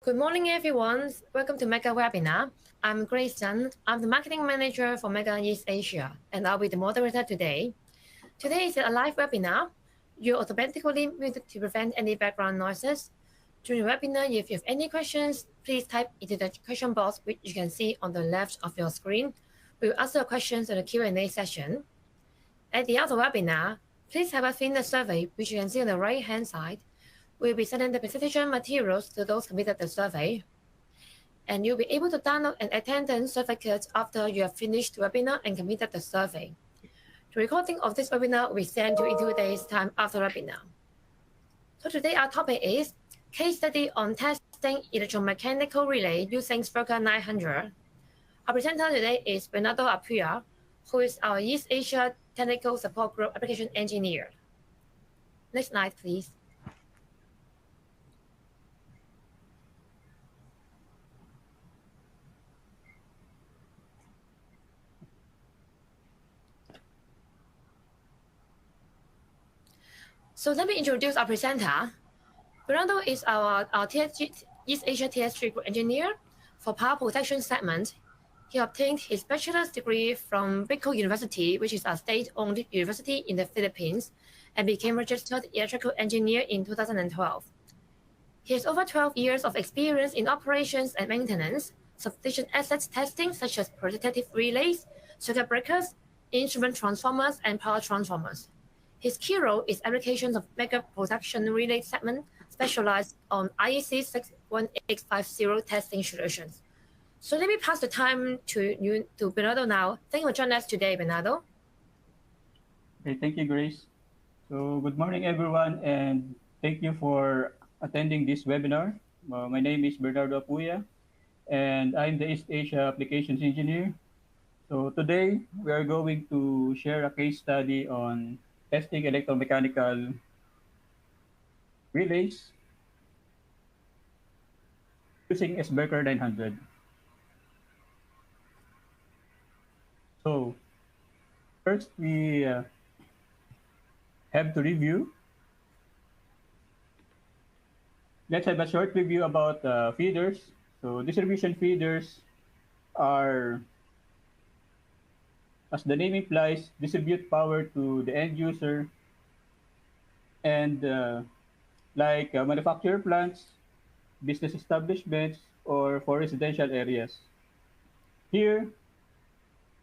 Good morning, everyone. Welcome to Megger webinar. I'm Grace Chen. I'm the marketing manager for meggereastasia, and I'll be the moderator today. Today is a live webinar. You're automatically muted to prevent any background noises. During the webinar, if you have any questions, please type into the question box, which you can see on the left of your screen. We'll answer questions in the Q&A session. At the end of the webinar, please have a fill survey, which you can see on the right-hand side. We'll be sending the presentation materials to those completed the survey. And you'll be able to download an attendance certificate after you have finished the webinar and completed the survey. The recording of this webinar will be sent to you in 2 days' time after the webinar. So today our topic is case study on testing electromechanical relay using SVERKER900. Our presenter today is Bernardo Apuya, who is our East Asia Technical Support Group application engineer. Next slide, please. So let me introduce our presenter. Bernardo is our TSG, East Asia TSG Group engineer for power protection segment. He obtained his bachelor's degree from Bicol University, which is a state-owned university in the Philippines, and became registered electrical engineer in 2012. He has over 12 years of experience in operations and maintenance, substation assets testing such as protective relays, circuit breakers, instrument transformers, and power transformers. His key role is applications of Megger production relay segment specialized on IEC 61850 testing solutions. So let me pass the time to Bernardo now. Thank you for joining us today, Bernardo. Okay, thank you, Grace. So good morning, everyone, and thank you for attending this webinar. My name is Bernardo Apuya, and I'm the East Asia Applications Engineer. So today, we are going to share a case study on testing electromechanical relays using SVERKER900. So first, we have to review. Let's have a short review about feeders. So distribution feeders are, as the name implies, distribute power to the end user, and like manufacturer plants, business establishments, or for residential areas. Here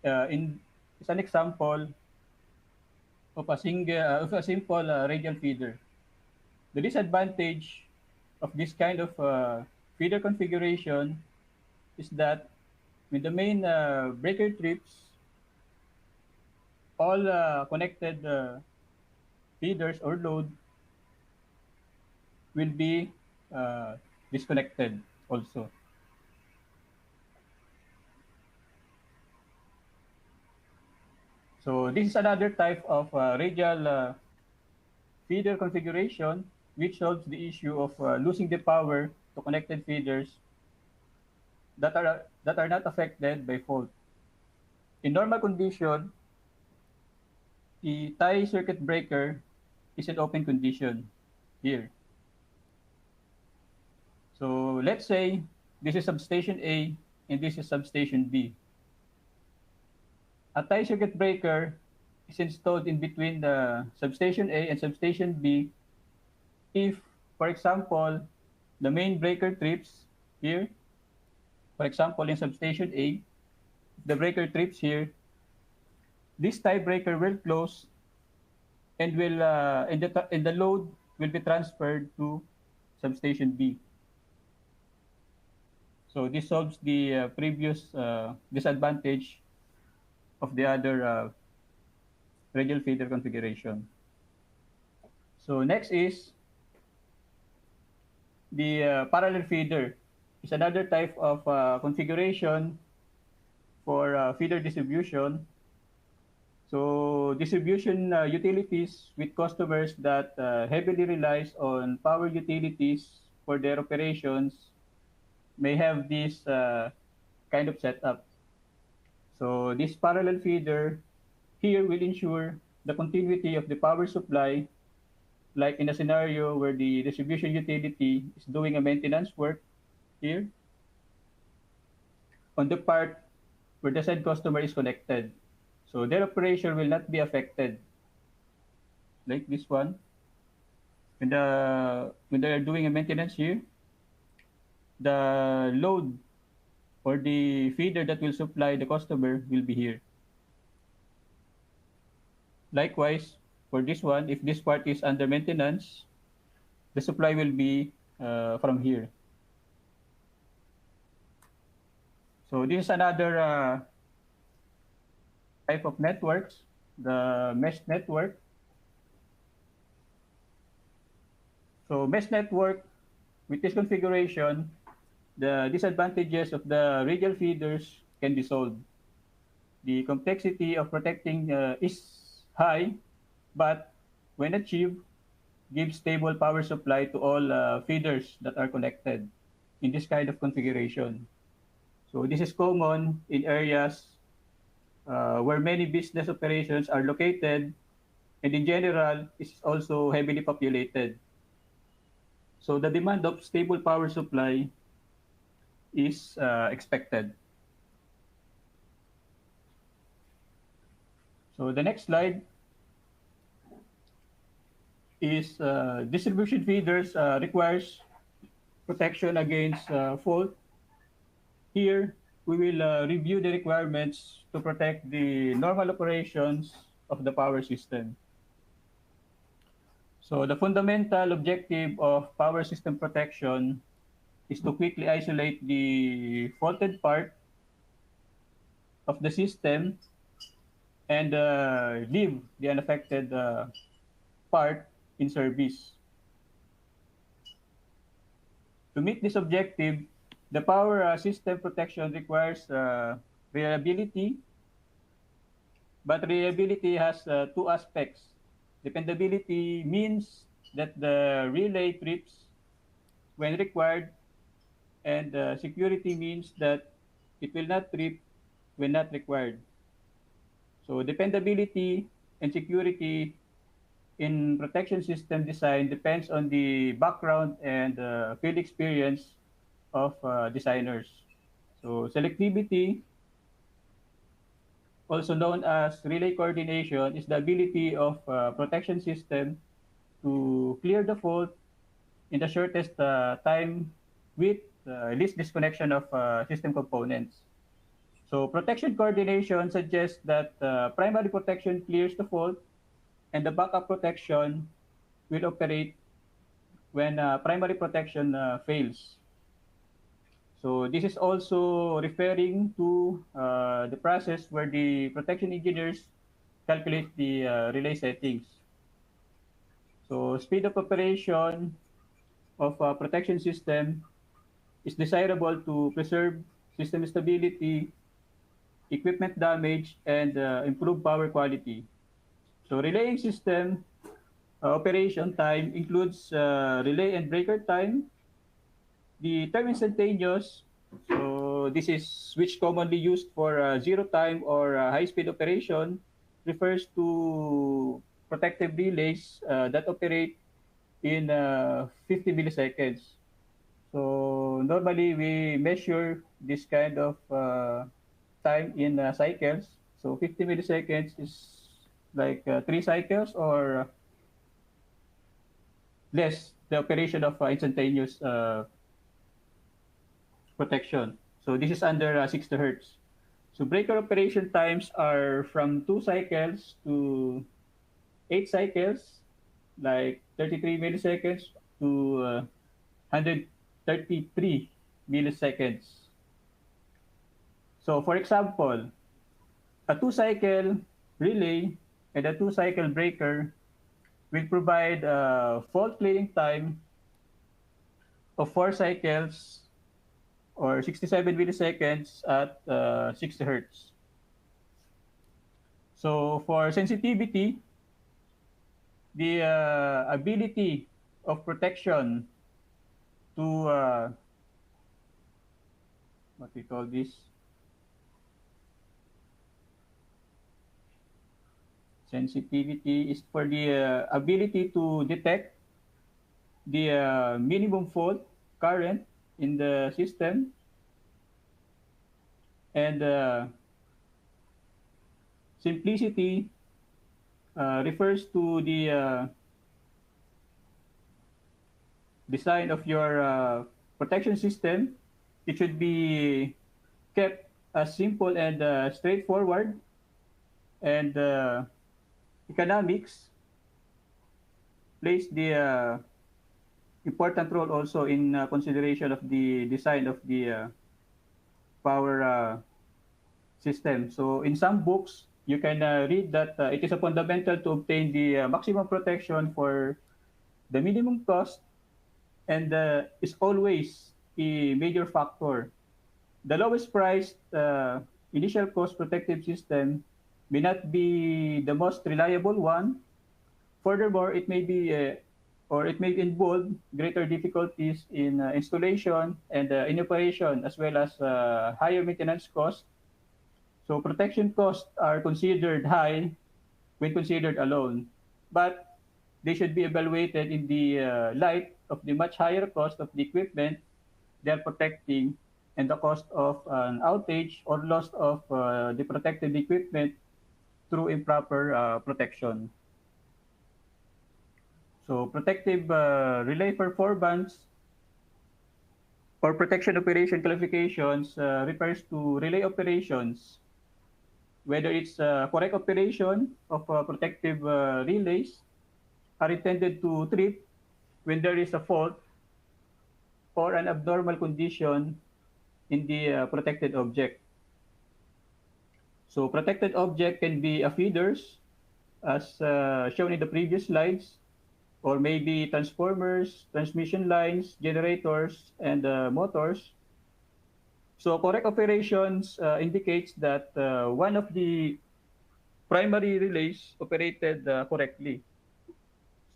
is an example of a simple radial feeder. The disadvantage of this kind of feeder configuration is that with the main breaker trips, all connected feeders or load will be disconnected also. So this is another type of radial feeder configuration which solves the issue of losing the power to connected feeders that are not affected by fault. In normal condition, the tie circuit breaker is in open condition here. So let's say this is substation A and this is substation B. A tie circuit breaker is installed in between the substation A and substation B if, for example, the main breaker trips here, for example, in substation A, the breaker trips here, this tie breaker will close and will and the load will be transferred to substation B. So this solves the previous disadvantage of the other radial feeder configuration. So next is the parallel feeder. Is another type of configuration for feeder distribution. So distribution utilities with customers that heavily relies on power utilities for their operations may have this kind of setup. So this parallel feeder here will ensure the continuity of the power supply, like in a scenario where the distribution utility is doing a maintenance work here on the part where the said customer is connected. So their operation will not be affected, like this one. When they're doing a maintenance here, the load or the feeder that will supply the customer will be here. Likewise, for this one, if this part is under maintenance, the supply will be from here. So this is another type of networks, the mesh network. So mesh network, with this configuration, the disadvantages of the radial feeders can be solved. The complexity of protecting is high, but when achieved, gives stable power supply to all feeders that are connected in this kind of configuration. So this is common in areas where many business operations are located, and in general, is also heavily populated. So the demand of stable power supply is expected. So the next slide is distribution feeders requires protection against fault. Here, we will review the requirements to protect the normal operations of the power system. So the fundamental objective of power system protection is to quickly isolate the faulted part of the system and leave the unaffected part in service. To meet this objective, the power system protection requires reliability, but reliability has two aspects. Dependability means that the relay trips when required, and security means that it will not trip when not required. So dependability and security in protection system design depends on the background and field experience of designers. So selectivity, also known as relay coordination, is the ability of protection system to clear the fault in the shortest time with least disconnection of system components. So protection coordination suggests that primary protection clears the fault and the backup protection will operate when primary protection fails. So this is also referring to the process where the protection engineers calculate the relay settings. So speed of operation of a protection system is desirable to preserve system stability, equipment damage, and improve power quality. So relaying system operation time includes relay and breaker time. The term instantaneous, so this is which commonly used for zero time or high-speed operation, refers to protective relays that operate in 50 milliseconds. So normally we measure this kind of time in cycles. So 50 milliseconds is like 3 cycles or less the operation of instantaneous protection. So this is under 60 hertz. So breaker operation times are from 2 cycles to 8 cycles, like 33 milliseconds to 133 milliseconds. So for example, a 2-cycle relay and a 2-cycle breaker will provide a fault clearing time of 4 cycles or 67 milliseconds at 60 hertz. So for sensitivity, the ability of protection to what we call this, sensitivity is for the ability to detect the minimum fault current in the system, and simplicity refers to the design of your protection system. It should be kept as simple and straightforward, and economics plays the important role also in consideration of the design of the power system. So in some books, you can read that it is a fundamental to obtain the maximum protection for the minimum cost, and is always a major factor. The lowest priced initial cost protective system may not be the most reliable one. Furthermore, it may be or it may involve greater difficulties in installation and in operation, as well as higher maintenance costs. So protection costs are considered high when considered alone, but they should be evaluated in the light of the much higher cost of the equipment they are protecting, and the cost of an outage or loss of the protected equipment through improper protection. So protective relay performance or protection operation qualifications refers to relay operations, whether it's correct operation of protective relays are intended to trip when there is a fault or an abnormal condition in the protected object. So protected object can be a feeders, as shown in the previous slides, or maybe transformers, transmission lines, generators, and motors. So correct operations indicates that one of the primary relays operated correctly.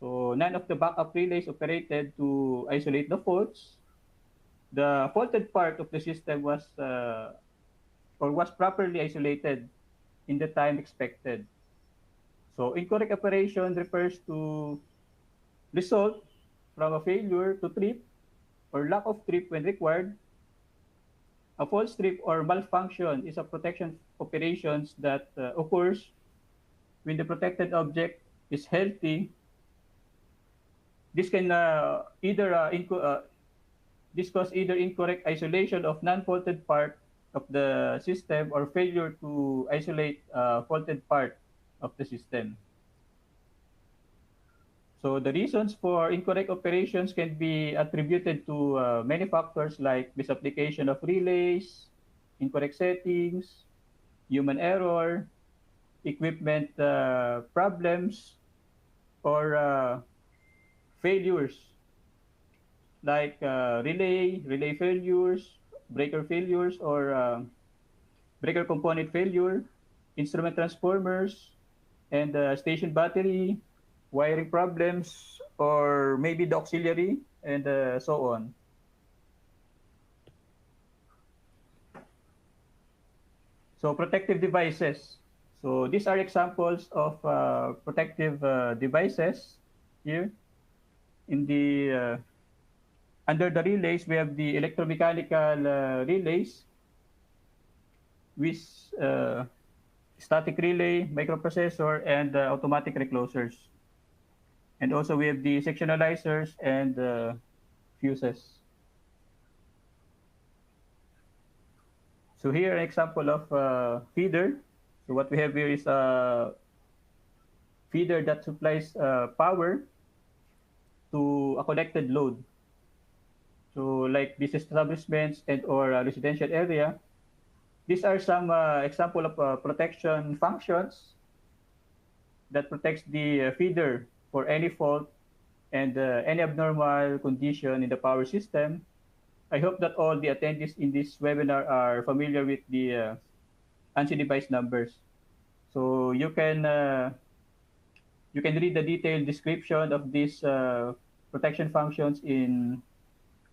So none of the backup relays operated to isolate the faults. The faulted part of the system was or was properly isolated in the time expected. So incorrect operation refers to result from a failure to trip or lack of trip when required. A false trip or malfunction is a protection operations that occurs when the protected object is healthy. This can this cause either incorrect isolation of non-faulted part of the system or failure to isolate faulted part of the system. So the reasons for incorrect operations can be attributed to many factors like misapplication of relays, incorrect settings, human error, equipment problems, or failures like relay failures, breaker failures, or breaker component failure, instrument transformers, and station battery, wiring problems, or maybe the auxiliary, and so on. So protective devices. So these are examples of protective devices here. In the under the relays, we have the electromechanical relays with static relay, microprocessor, and automatic reclosers. And also we have the sectionalizers and fuses. So here an example of feeder. So what we have here is a feeder that supplies power to a connected load. So like business establishments and or residential area. These are some example of protection functions that protects the feeder for any fault and any abnormal condition in the power system. I hope that all the attendees in this webinar are familiar with the ANSI device numbers. So you can read the detailed description of these protection functions in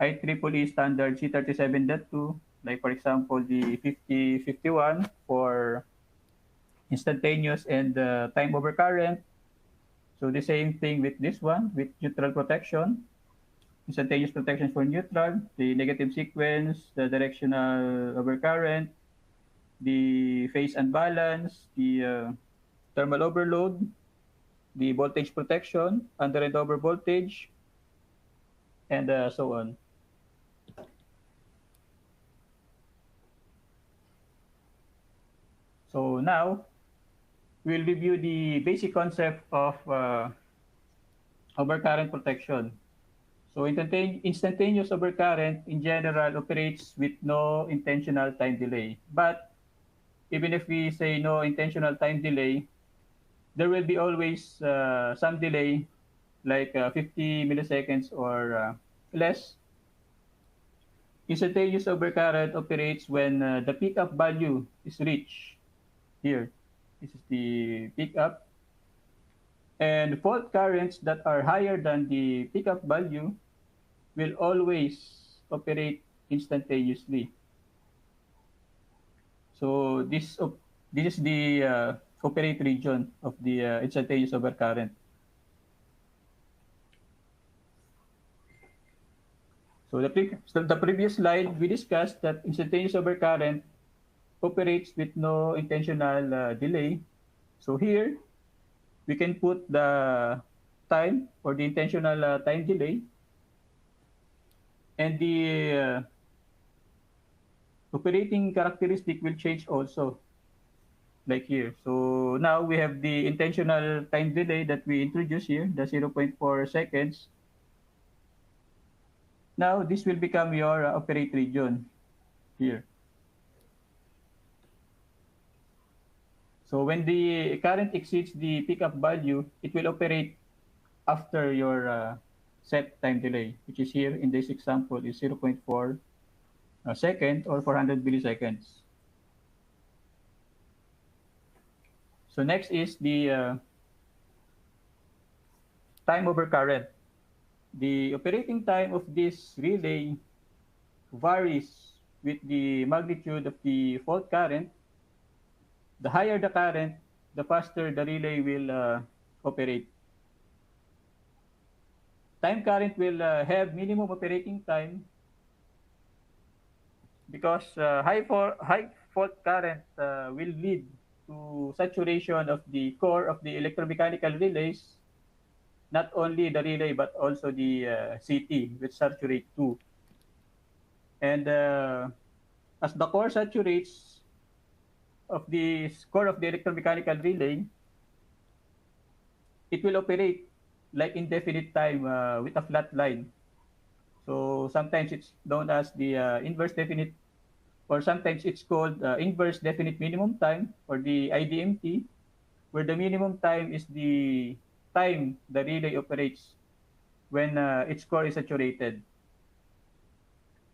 IEEE standard C37.2, like for example the 5051 for instantaneous and time over current. So the same thing with this one with neutral protection. instantaneous protection for neutral, the negative sequence, the directional overcurrent, the phase unbalance, the thermal overload, the voltage protection, under and over voltage, and so on. So now, we'll review the basic concept of overcurrent protection. So instantaneous overcurrent in general operates with no intentional time delay. But even if we say no intentional time delay, there will be always some delay, like 50 milliseconds or less. Instantaneous overcurrent operates when the pickup value is reached. Here, this is the pickup. And fault currents that are higher than the pickup value will always operate instantaneously. So this is the operate region of the instantaneous overcurrent. So the previous slide, we discussed that instantaneous overcurrent operates with no intentional delay. So here, we can put the time or the intentional time delay, and the operating characteristic will change also, like here. So now we have the intentional time delay that we introduced here, the 0.4 seconds. Now this will become your operate region here. So when the current exceeds the pickup value, it will operate after your set time delay, which is here in this example is 0.4 second or 400 milliseconds. So next is the time over current. The operating time of this relay varies with the magnitude of the fault current. The higher the current, the faster the relay will operate. Time current will have minimum operating time because high fault current will lead to saturation of the core of the electromechanical relays, not only the relay but also the CT, which saturate too. And as the core saturates of the core of the electromechanical relay, it will operate like indefinite time with a flat line. So sometimes it's known as the inverse definite, or sometimes it's called inverse definite minimum time, or the IDMT, where the minimum time is the time the relay operates when its core is saturated.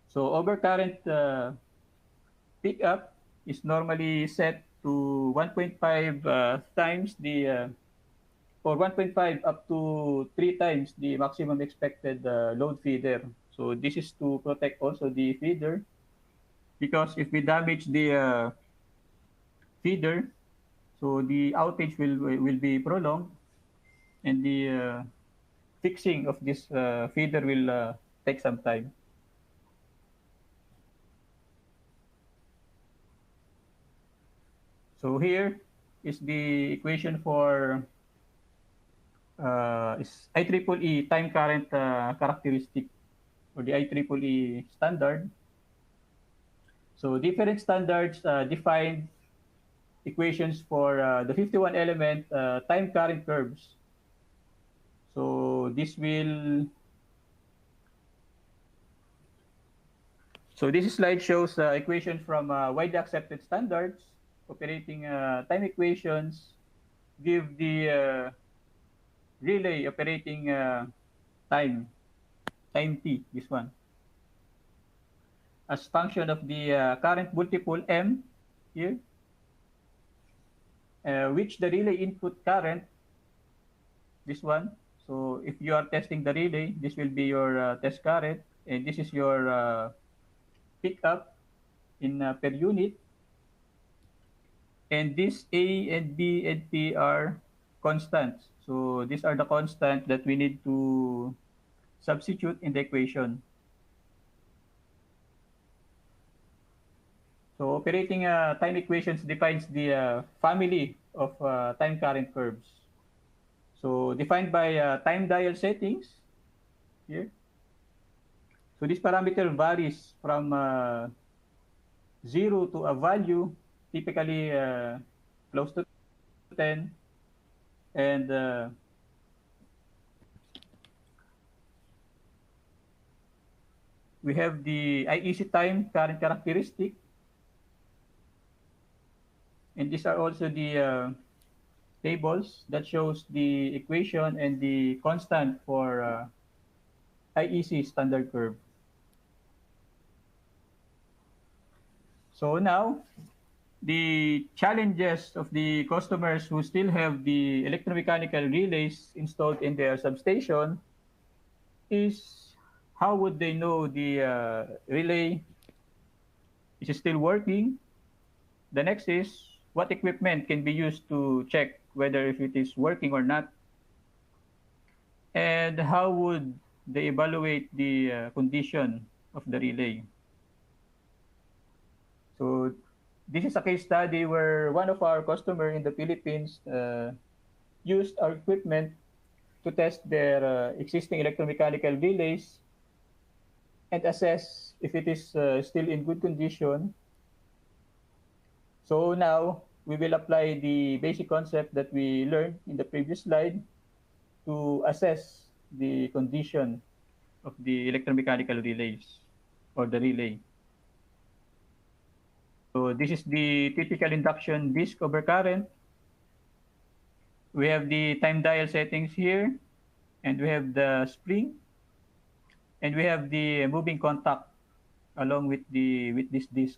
So overcurrent pickup is normally set to 1.5 times the or 1.5 up to 3 times the maximum expected load feeder. So this is to protect also the feeder, because if we damage the feeder, so the outage will be prolonged, and the fixing of this feeder will take some time. So here is the equation for is IEEE time current characteristic, or the IEEE standard. So different standards define equations for the 51 element time current curves. So this slide shows equation from widely accepted standards. Operating time equations give the relay operating time t, this one, as function of the current multiple M here, which the relay input current, this one. So if you are testing the relay, this will be your test current, and this is your pickup in per unit. And this A and B and P are constants. So these are the constants that we need to substitute in the equation. So operating time equations defines the family of time current curves. So defined by time dial settings here. So this parameter varies from 0 to a value, typically close to 10, and we have the IEC time current characteristic, and these are also the tables that shows the equation and the constant for IEC standard curve. So now, the challenges of the customers who still have the electromechanical relays installed in their substation is how would they know the relay is still working? The next is what equipment can be used to check whether if it is working or not? And how would they evaluate the condition of the relay? So this is a case study where one of our customer in the Philippines used our equipment to test their existing electromechanical relays and assess if it is still in good condition. So now we will apply the basic concept that we learned in the previous slide to assess the condition of the electromechanical relays or the relay. So this is the typical induction disk overcurrent. We have the time dial settings here, and we have the spring, and we have the moving contact along with this disk.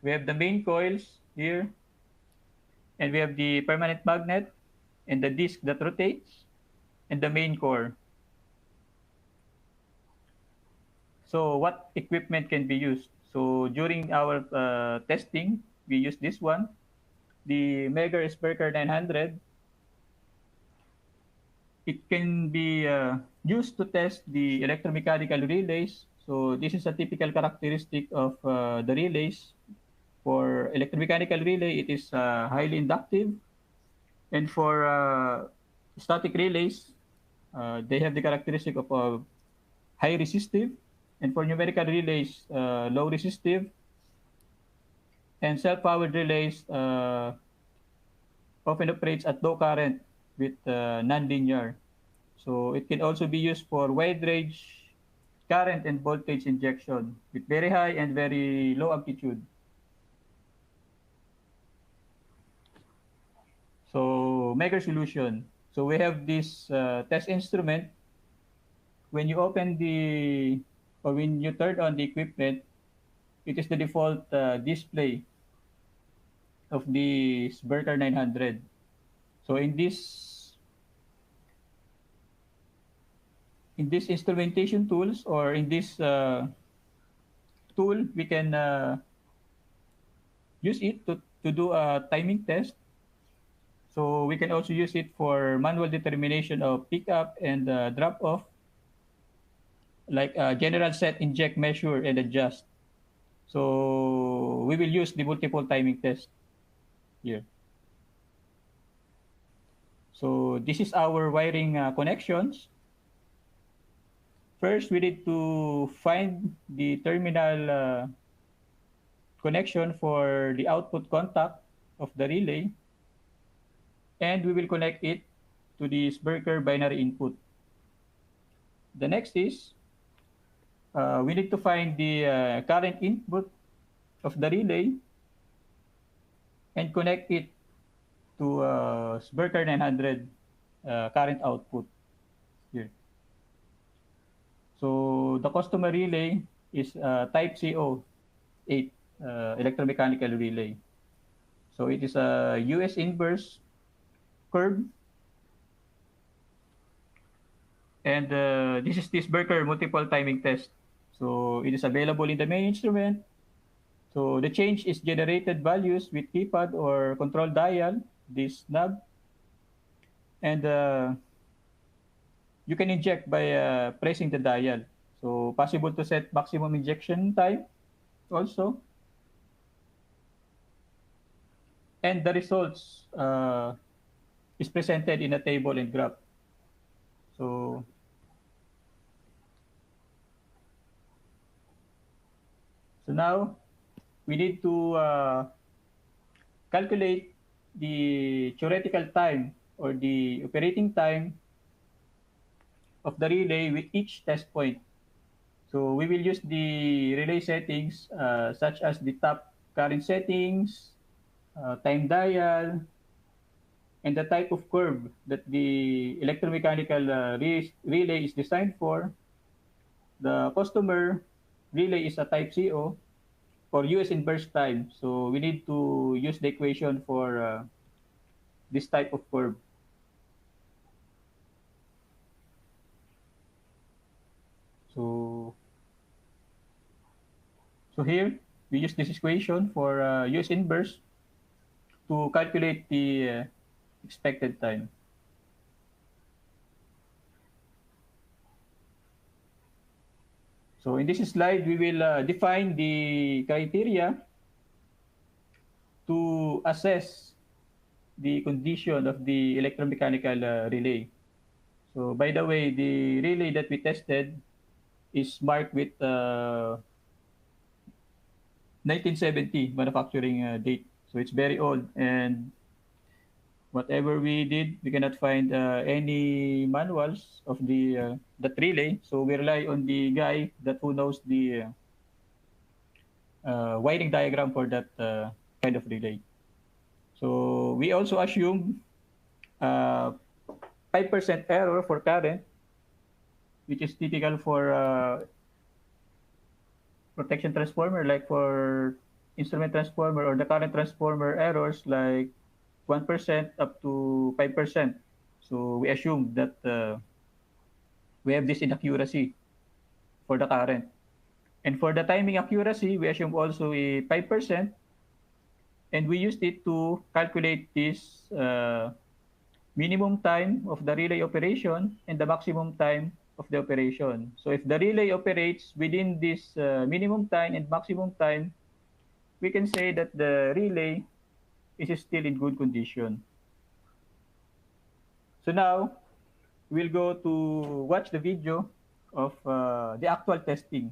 We have the main coils here, and we have the permanent magnet and the disk that rotates, and the main core. So what equipment can be used? So during our testing, we use this one, the Megger SVERKER900. It can be used to test the electromechanical relays. So this is a typical characteristic of the relays. For electromechanical relay, it is highly inductive. And for static relays, they have the characteristic of high resistive. And for numerical relays, low resistive. And self-powered relays often operates at low current with nonlinear. So it can also be used for wide range current and voltage injection with very high and very low amplitude. So Megger solution. So we have this test instrument. When you open the, or when you turn on the equipment, it is the default display of the SVERKER900. So in this instrumentation tools, or in this tool, we can use it to do a timing test. So we can also use it for manual determination of pickup and drop off, like general set, inject, measure, and adjust. So we will use the multiple timing test here. So this is our wiring connections. First, we need to find the terminal connection for the output contact of the relay, and we will connect it to the SVERKER binary input. The next is we need to find the current input of the relay and connect it to SVERKER900 current output here. So the customer relay is type CO8 electromechanical relay. So it is a US inverse curve. And this is this SVERKER multiple timing test. So it is available in the main instrument. So the change is generated values with keypad or control dial, this knob. And you can inject by pressing the dial. So possible to set maximum injection time also. And the results is presented in a table and graph. So, so now we need to calculate the theoretical time or the operating time of the relay with each test point. So we will use the relay settings such as the top current settings, time dial, and the type of curve that the electromechanical relay is designed for. The customer relay is a type CO for US inverse time. So we need to use the equation for this type of curve. So, so here we use this equation for US inverse to calculate the expected time. So in this slide, we will define the criteria to assess the condition of the electromechanical relay. So by the way, the relay that we tested is marked with 1970 manufacturing date. So it's very old, and whatever we did, we cannot find any manuals of the that relay. So we rely on the guy that who knows the wiring diagram for that kind of relay. So we also assume 5% error for current, which is typical for protection transformer, like for instrument transformer or the current transformer errors, like 1% up to 5%. So we assume that we have this inaccuracy for the current. And for the timing accuracy, we assume also a 5%, and we used it to calculate this minimum time of the relay operation and the maximum time of the operation. So if the relay operates within this minimum time and maximum time, we can say that the relay is still in good condition. So now we'll go to watch the video of the actual testing.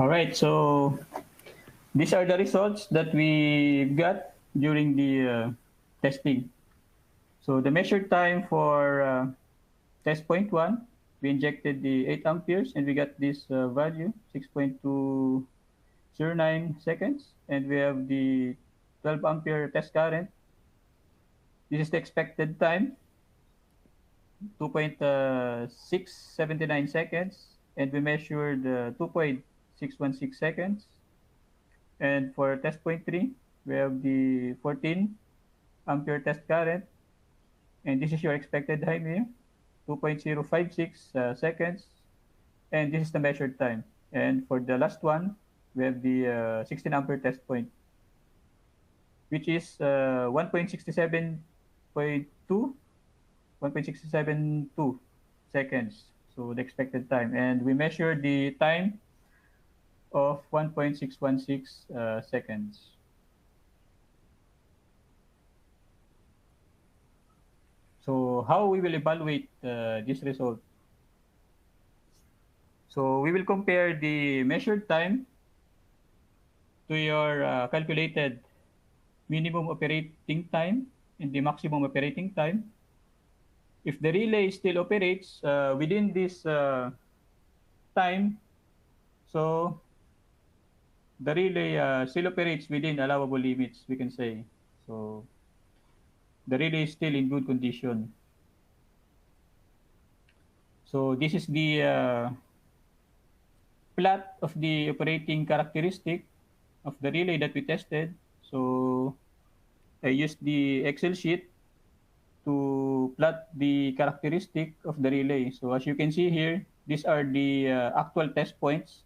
All right, so these are the results that we got during the testing. So the measured time for test point 1, we injected the 8 amperes and we got this value, 6.209 seconds. And we have the 12 ampere test current. This is the expected time, 2.679 seconds. And we measured 2.616 seconds. And for test point 3, we have the 14 ampere test current. And this is your expected time here, 2.056 seconds. And this is the measured time. And for the last one, we have the 16 ampere test point, which is 1.67.2 seconds. So the expected time. And we measured the time of 1.616 seconds. So how we will evaluate this result? So we will compare the measured time to your calculated minimum operating time and the maximum operating time. If the relay still operates within this time, so the relay still operates within allowable limits, we can say. So the relay is still in good condition. So this is the plot of the operating characteristic of the relay that we tested. So I used the Excel sheet to plot the characteristic of the relay. So as you can see here, these are the actual test points.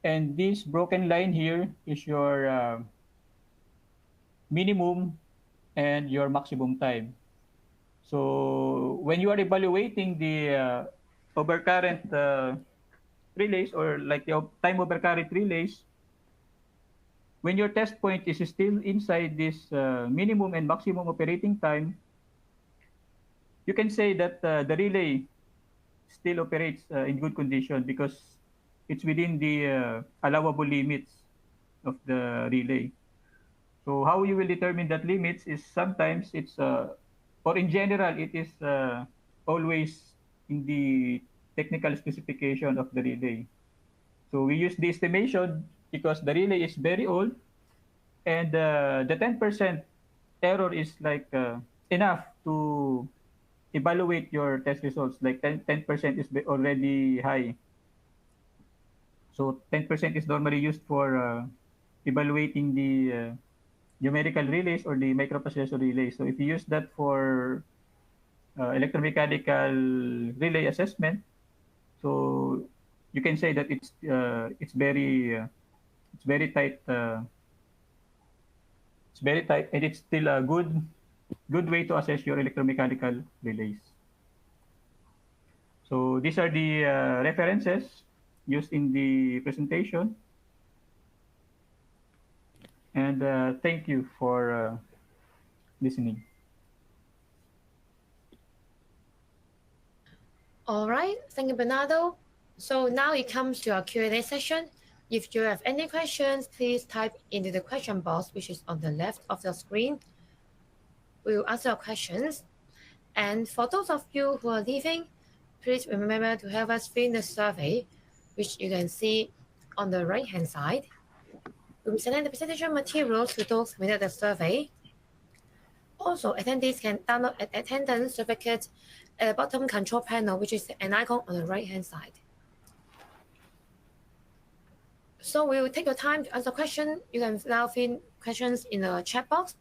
And this broken line here is your minimum and your maximum time. So when you are evaluating the overcurrent relays or like the time overcurrent relays, when your test point is still inside this minimum and maximum operating time, you can say that the relay still operates in good condition because it's within the allowable limits of the relay. So how you will determine that limits is sometimes it's, or in general, it is always in the technical specification of the relay. So we use the estimation because the relay is very old and the 10% error is like enough to evaluate your test results. Like 10% is already high. So 10% is normally used for evaluating the numerical relays or the microprocessor relays. So if you use that for electromechanical relay assessment, so you can say that it's very tight. It's very tight, and it's still a good way to assess your electromechanical relays. So these are the references used in the presentation. And thank you for listening. All right, thank you, Bernardo. So now it comes to our Q&A session. If you have any questions, please type into the question box, which is on the left of the screen. We will answer your questions. And for those of you who are leaving, please remember to have us fill in the survey, which you can see on the right-hand side. We'll be sending the presentation materials to those who made the survey. Also, attendees can download an attendance certificate at the bottom control panel, which is an icon on the right-hand side. So we will take your time to answer questions. You can now fill in questions in the chat box.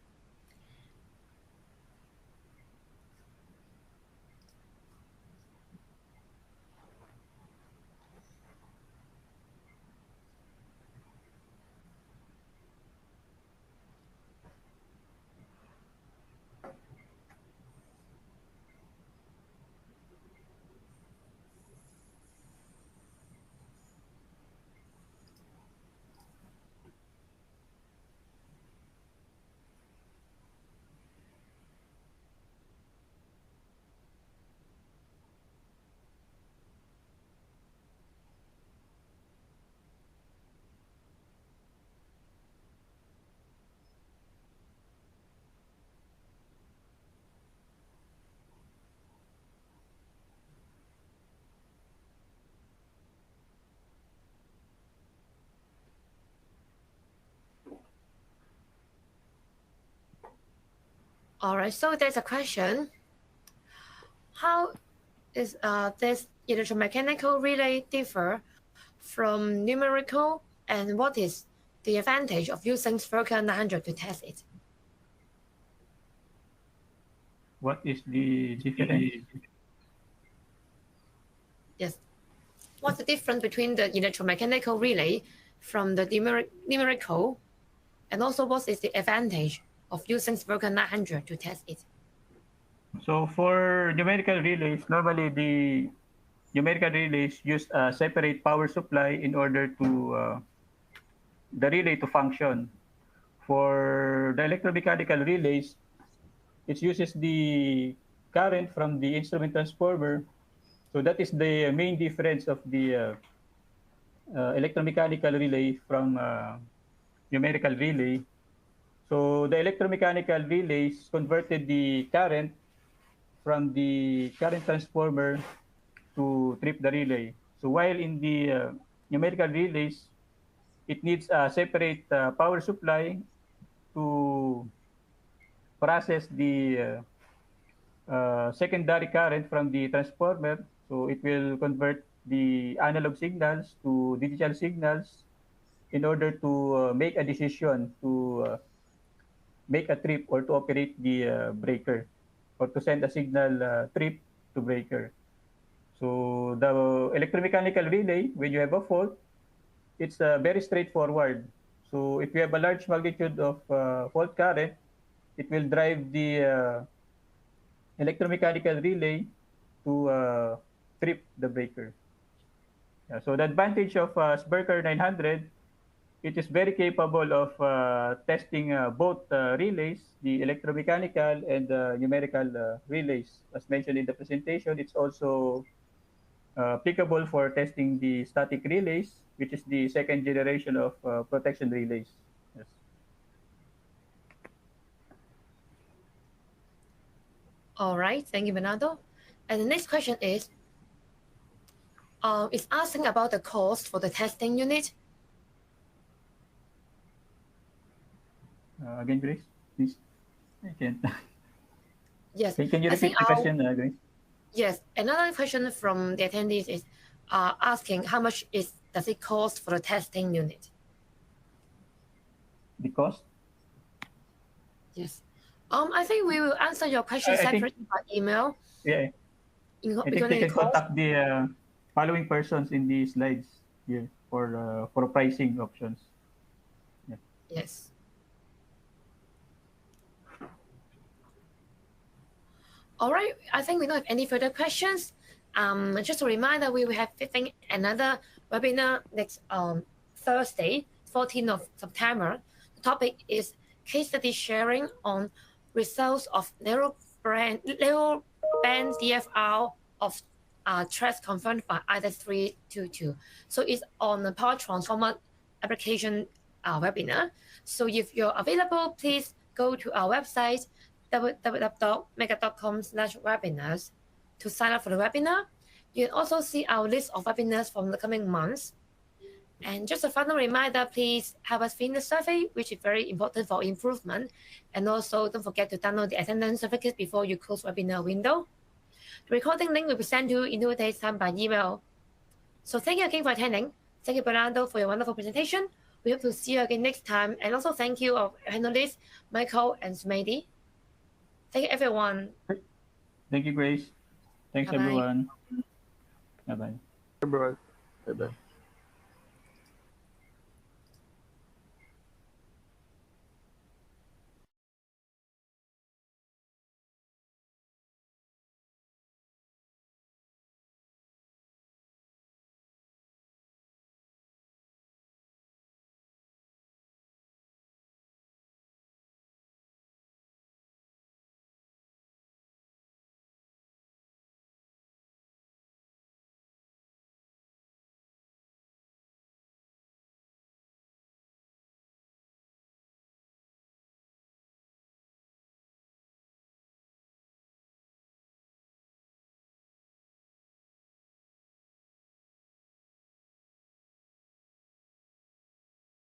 All right, so there's a question. How is this electromechanical relay differ from numerical, and what is the advantage of using SVERKER900 to test it? What is the difference? Yes. What's the difference between the electromechanical relay from the numerical, and also what is the advantage of using SVERKER900 to test it? So for numerical relays, normally the numerical relays use a separate power supply in order to the relay to function. For the electromechanical relays, it uses the current from the instrument transformer. So that is the main difference of the electromechanical relay from numerical relay. So the electromechanical relays converted the current from the current transformer to trip the relay. So while in the numerical relays, it needs a separate power supply to process the secondary current from the transformer. So it will convert the analog signals to digital signals in order to make a decision to make a trip or to operate the breaker or to send a signal trip to breaker. So the electromechanical relay, when you have a fault, it's very straightforward. So if you have a large magnitude of fault current, it will drive the electromechanical relay to trip the breaker. Yeah, so the advantage of SVERKER900, it is very capable of testing both relays, the electromechanical and numerical relays. As mentioned in the presentation, it's also applicable for testing the static relays, which is the second generation of protection relays. Yes. All right, thank you, Bernardo. And the next question is asking about the cost for the testing unit. Again, Grace, please. I can't. Yes. Can you repeat the question, Grace? Yes. Another question from the attendees is asking how much does it cost for the testing unit? The cost? Yes. I think we will answer your question separately by email. Yeah. I think they can contact the following persons in the slides here for pricing options. Yeah. Yes. All right. I think we don't have any further questions. Just a reminder, we will have another webinar next Thursday, 14th of September. The topic is case study sharing on results of narrow band DFR of threads confirmed by IDEX 322. So it's on the power transformer application webinar. So if you're available, please go to our website www.megger.com/webinars to sign up for the webinar. You can also see our list of webinars from the coming months. And just a final reminder, please have us fill the survey, which is very important for improvement. And also don't forget to download the attendance certificate before you close webinar window. The recording link will be sent to you in 2 days' time by email. So thank you again for attending. Thank you, Bernardo, for your wonderful presentation. We hope to see you again next time. And also thank you our panelists, Michael and Smithy. Thank you, everyone. Thank you, Grace. Thanks, Bye-bye. everyone. Bye-bye. Bye-bye. Bye-bye.